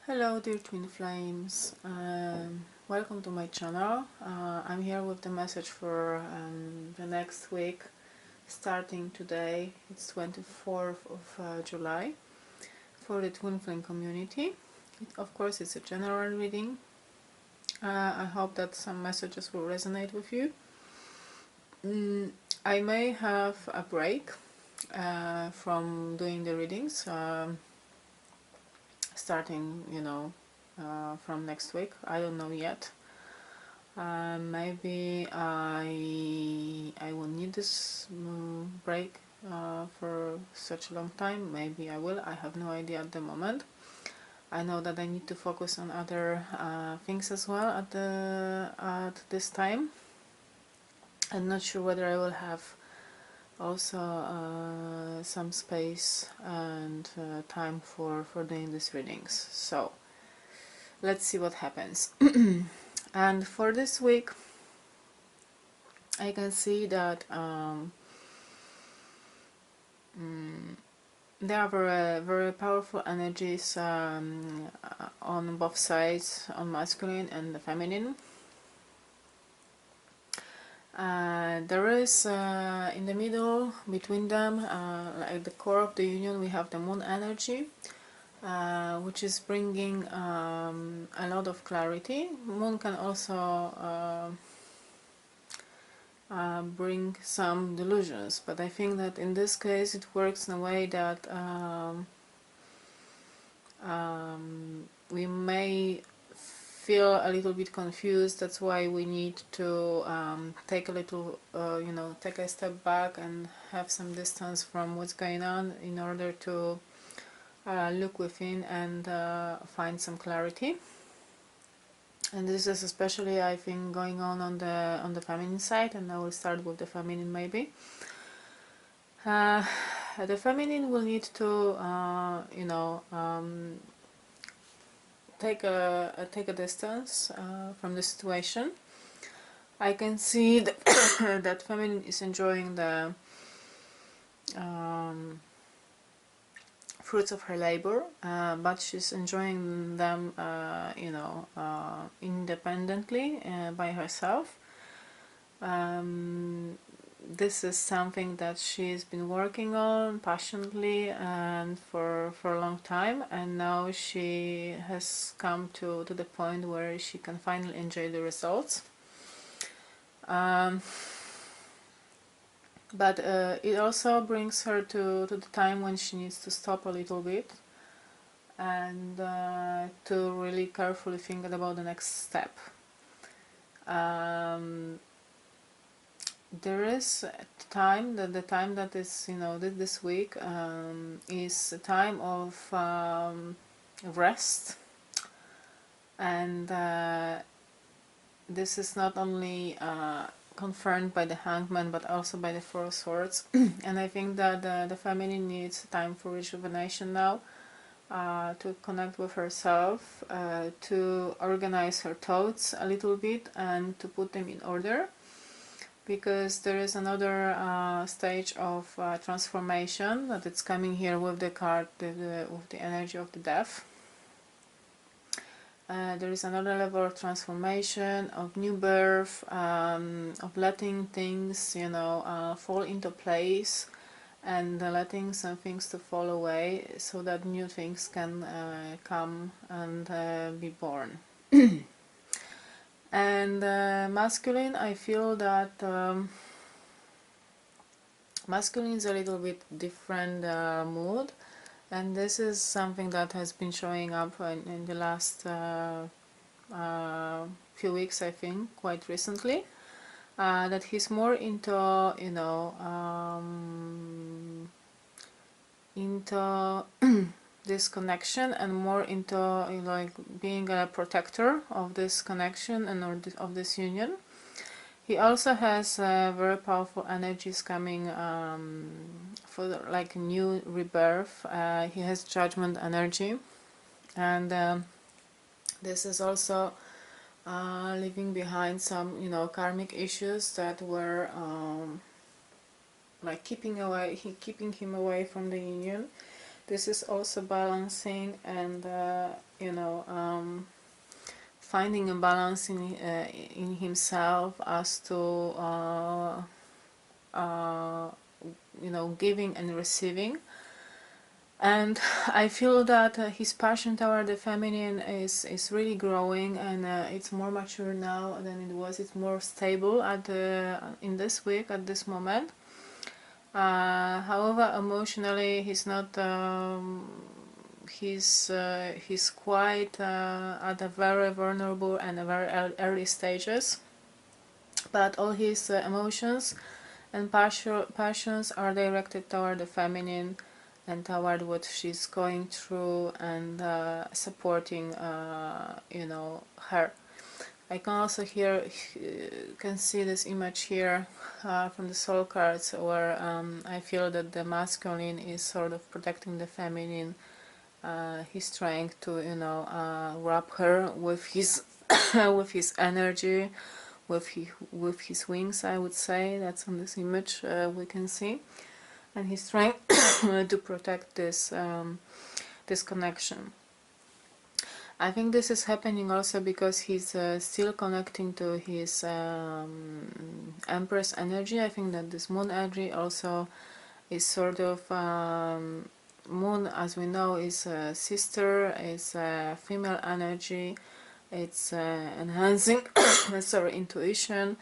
Hello dear twin flames, welcome to my channel. I'm here with the message for the next week, starting today. It's 24th of July, for the twin flame community. Of course, it's a general reading. I hope that some messages will resonate with you. I may have a break from doing the readings, starting, from next week. I don't know yet. Maybe I will need this break for such a long time. Maybe I will. I have no idea at the moment. I know that I need to focus on other things as well at this time. I'm not sure whether I will have also some space and time for doing these readings. So let's see what happens. And for this week, I can see that there are very powerful energies on both sides, on masculine and the feminine. There is in the middle between them, like the core of the union, we have the moon energy, which is bringing a lot of clarity. Moon can also bring some delusions, but I think that in this case it works in a way that we may feel a little bit confused. That's why we need to take a little, take a step back and have some distance from what's going on in order to look within and find some clarity. And this is especially, I think, going on the feminine side, and I will start with the feminine maybe. The feminine will need to, take a distance from the situation. I can see that, that feminine is enjoying the fruits of her labor, but she's enjoying them, independently by herself. This is something that she's been working on passionately and for a long time, and now she has come to the point where she can finally enjoy the results. But it also brings her to the time when she needs to stop a little bit and to really carefully think about the next step. There is a time that the time that is, this week is a time of rest, and this is not only confirmed by the Hangman but also by the Four of Swords. And I think that the feminine needs time for rejuvenation now, to connect with herself, to organize her thoughts a little bit and to put them in order, because there is another stage of transformation that it's coming here with the card, with the energy of the death. There is another level of transformation, of new birth, of letting things, fall into place, and letting some things to fall away so that new things can come and be born. And masculine, I feel that masculine is a little bit different mood, and this is something that has been showing up in the last few weeks, I think, quite recently, that he's more into, into this connection, and more into like being a protector of this connection and of this union. He also has very powerful energies coming for like new rebirth. He has judgment energy, and this is also leaving behind some karmic issues that were like keeping him away from the union. this is also balancing and you know, finding a balance in himself as to you know, giving and receiving. And I feel that his passion toward the feminine is really growing, and it's more mature now than it was. It's more stable at in this week, at this moment. However, emotionally, he's not. He's quite at a very vulnerable and a very early stages. But all his emotions and passions are directed toward the feminine and toward what she's going through, and supporting you know, her. I can also here can see this image here from the soul cards, where I feel that the masculine is sort of protecting the feminine. He's trying to, you know, wrap her with his with his energy, with his wings, I would say. That's on this image we can see, and he's trying to protect this this connection. I think this is happening also because he's still connecting to his Empress energy. I think that this moon energy also is sort of moon, as we know, is a sister, is a female energy. It's enhancing sorry, intuition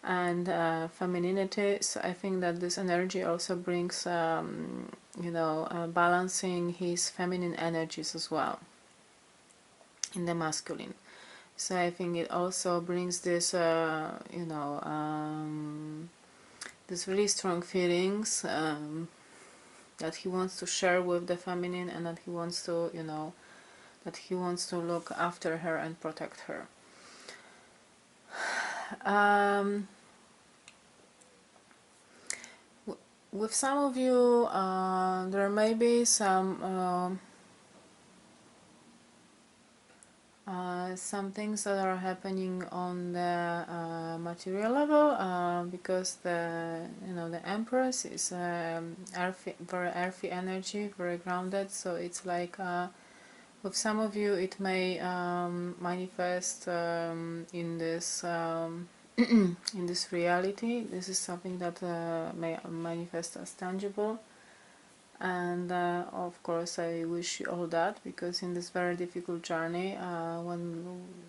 and femininity. So I think that this energy also brings you know, balancing his feminine energies as well in the masculine. So I think it also brings this you know, this really strong feelings that he wants to share with the feminine, and that he wants to, you know, that he wants to look after her and protect her. With some of you there may be some things that are happening on the material level, because the, you know, the Empress is earthy, very earthy energy, very grounded. So it's like with some of you it may manifest in this in this reality. This is something that may manifest as tangible. And of course I wish you all that, because in this very difficult journey,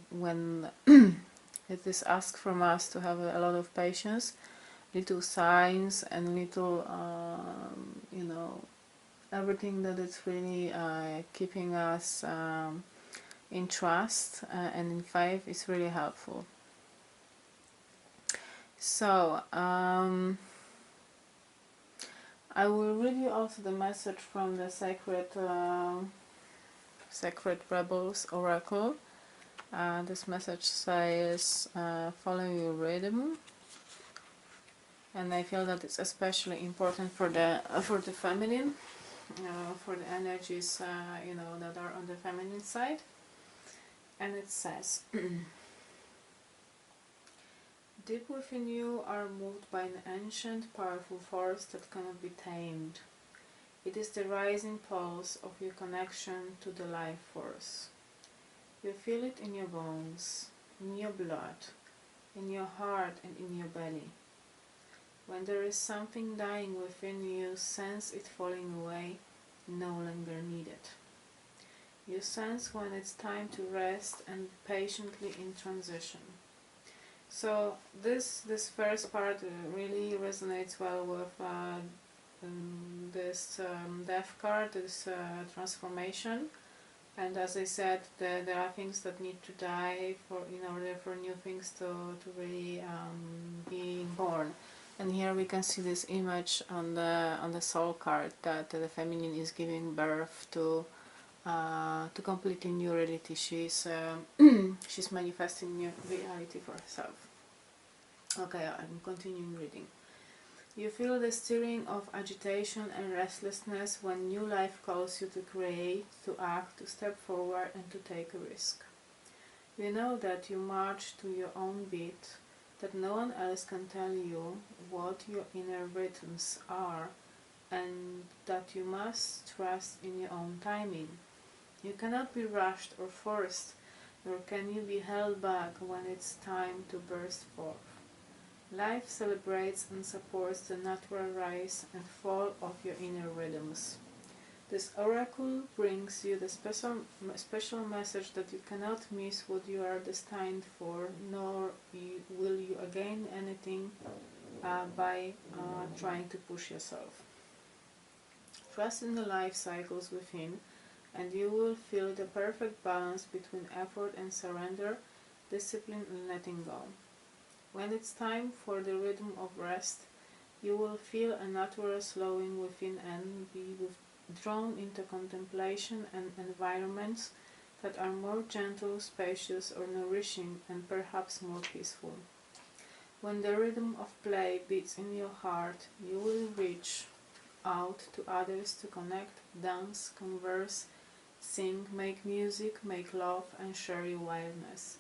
when it is asked from us to have a lot of patience, little signs and little you know, everything that is really keeping us in trust and in faith is really helpful. So I will read you also the message from the Sacred Rebels Oracle. This message says, follow your rhythm, and I feel that it's especially important for the feminine, for the energies you know, that are on the feminine side. And it says, deep within you are moved by an ancient, powerful force that cannot be tamed. It is the rising pulse of your connection to the life force. You feel it in your bones, in your blood, in your heart and in your belly. When there is something dying within you, sense it falling away, no longer needed. You sense when it's time to rest and patiently in transition. So this first part really resonates well with this death card, this transformation. And as I said, there are things that need to die in order for new things to really be born. And here we can see this image on the soul card, that the feminine is giving birth to completely new reality. She's she's manifesting new reality for herself. Okay, I'm continuing reading. You feel the stirring of agitation and restlessness when new life calls you to create, to act, to step forward and to take a risk. You know that you march to your own beat, that no one else can tell you what your inner rhythms are and that you must trust in your own timing. You cannot be rushed or forced, nor can you be held back when it's time to burst forth. Life celebrates and supports the natural rise and fall of your inner rhythms. This oracle brings you the special message that you cannot miss what you are destined for, nor will you gain anything by trying to push yourself. Trust in the life cycles within, and you will feel the perfect balance between effort and surrender, discipline and letting go. When it's time for the rhythm of rest, you will feel a natural slowing within and be drawn into contemplation and environments that are more gentle, spacious, or nourishing, and perhaps more peaceful. When the rhythm of play beats in your heart, you will reach out to others to connect, dance, converse, sing, make music, make love, and share your wildness.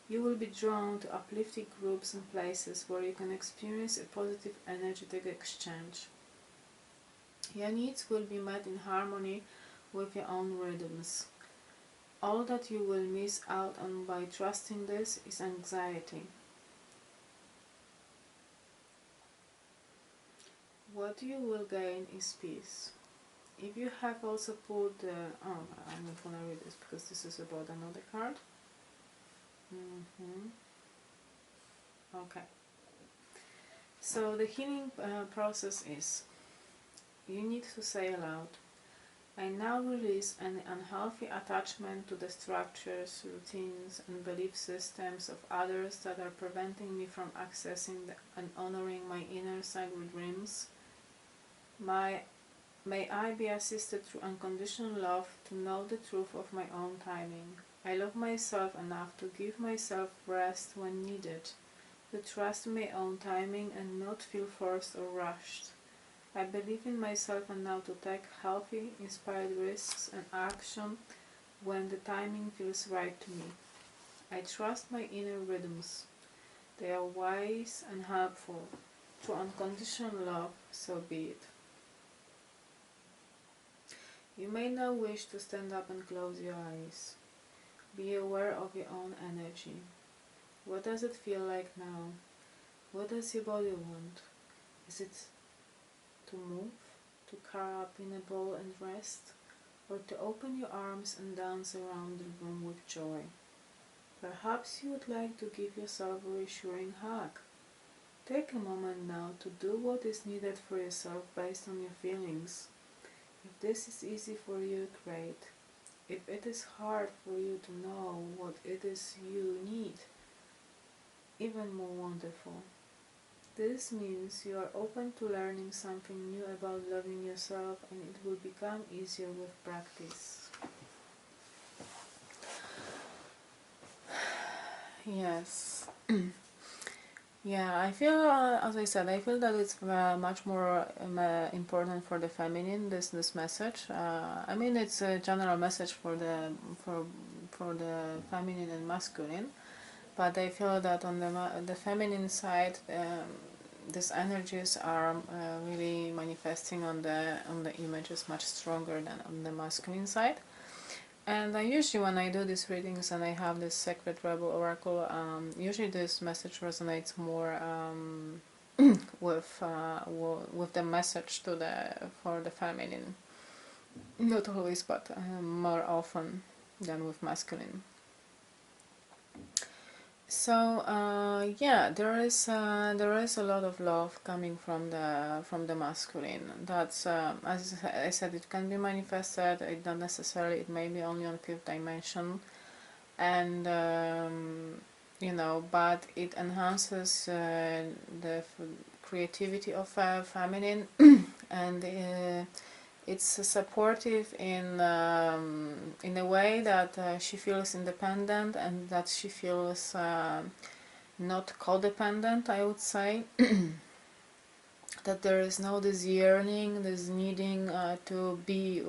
You will be drawn to uplifting groups and places where you can experience a positive, energetic exchange. Your needs will be met in harmony with your own rhythms. All that you will miss out on by trusting this is anxiety. What you will gain is peace. If you have also put the... oh, I'm not gonna read this because this is about another card. Okay. So the healing process is, you need to say aloud, I now release any unhealthy attachment to the structures, routines, and belief systems of others that are preventing me from accessing and honoring my inner sacred dreams. May I be assisted through unconditional love to know the truth of my own timing. I love myself enough to give myself rest when needed, to trust my own timing and not feel forced or rushed. I believe in myself enough to take healthy, inspired risks and action when the timing feels right to me. I trust my inner rhythms. They are wise and helpful. Through unconditional love, so be it. You may now wish to stand up and close your eyes. Be aware of your own energy. What does it feel like now? What does your body want? Is it to move, to curl up in a ball and rest, or to open your arms and dance around the room with joy? Perhaps you would like to give yourself a reassuring hug. Take a moment now to do what is needed for yourself based on your feelings. If this is easy for you, great. If it is hard for you to know what it is you need, even more wonderful. This means you are open to learning something new about loving yourself, and it will become easier with practice. Yes. Yeah, I feel, as I said, I feel that it's much more important for the feminine. This message. I mean, it's a general message for the feminine and masculine, but I feel that on the feminine side, these energies are really manifesting on the images much stronger than on the masculine side. And I usually, when I do these readings and I have this Sacred Rebel Oracle, usually this message resonates more with the message for the feminine. Not always, but more often than with masculine. So yeah, there is a lot of love coming from the masculine. That's as I said, it can be manifested. It not necessarily. It may be only on fifth dimension, and you know, but it enhances the creativity of feminine, and it's supportive in a way that she feels independent and that she feels not codependent, I would say. That there is no this yearning, this needing to be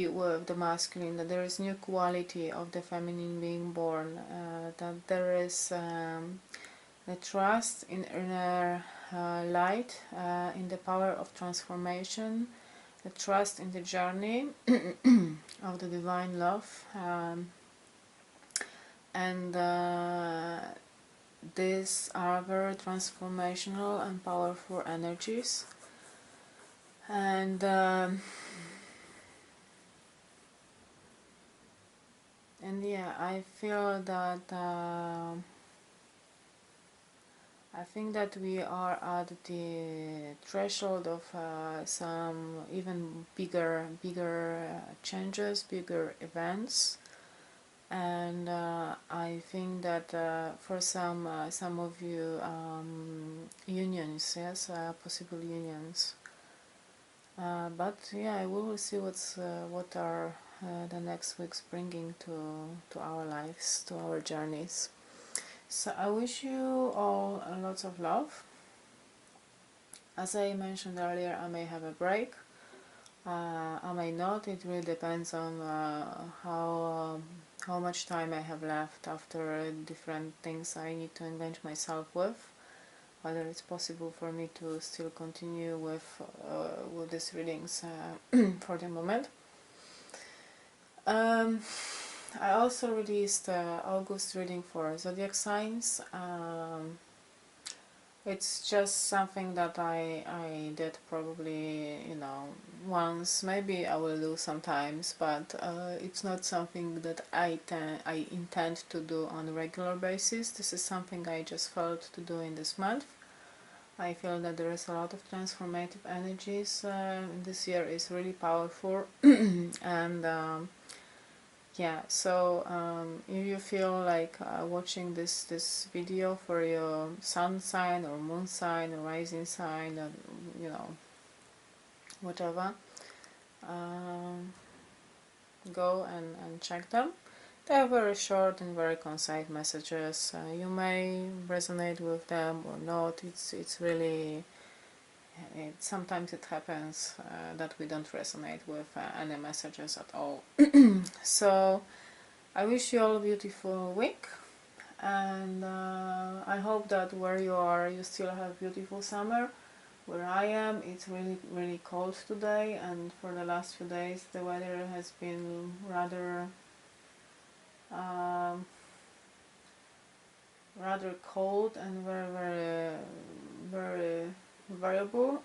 with the masculine, that there is new quality of the feminine being born, that there is the trust in inner light, in the power of transformation, the trust in the journey of the divine love, and these are very transformational and powerful energies. And yeah, I feel that I think that we are at the threshold of some even bigger changes, bigger events. And I think that for some of you, unions, yes, possible unions. But yeah, we will see what are the next weeks bringing to our lives, to our journeys. So I wish you all lots of love. As I mentioned earlier, I may have a break. I may not. It really depends on how much time I have left after different things I need to engage myself with. Whether it's possible for me to still continue with these readings for the moment. I also released August reading for zodiac signs. It's just something that I did probably, once. Maybe I will do sometimes, but it's not something that I intend to do on a regular basis. This is something I just felt to do in this month. I feel that there is a lot of transformative energies. This year is really powerful, and yeah, so if you feel like watching this video for your sun sign or moon sign or rising sign, or whatever, go and check them. They are very short and very concise messages. You may resonate with them or not. It's really, sometimes it happens that we don't resonate with any messages at all. So I wish you all a beautiful week, and I hope that where you are you still have beautiful summer. Where I am, it's really cold today, and for the last few days the weather has been rather cold and very variable.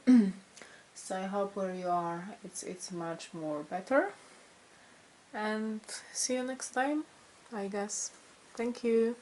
So I hope where you are it's much more better, and see you next time, I guess. Thank you.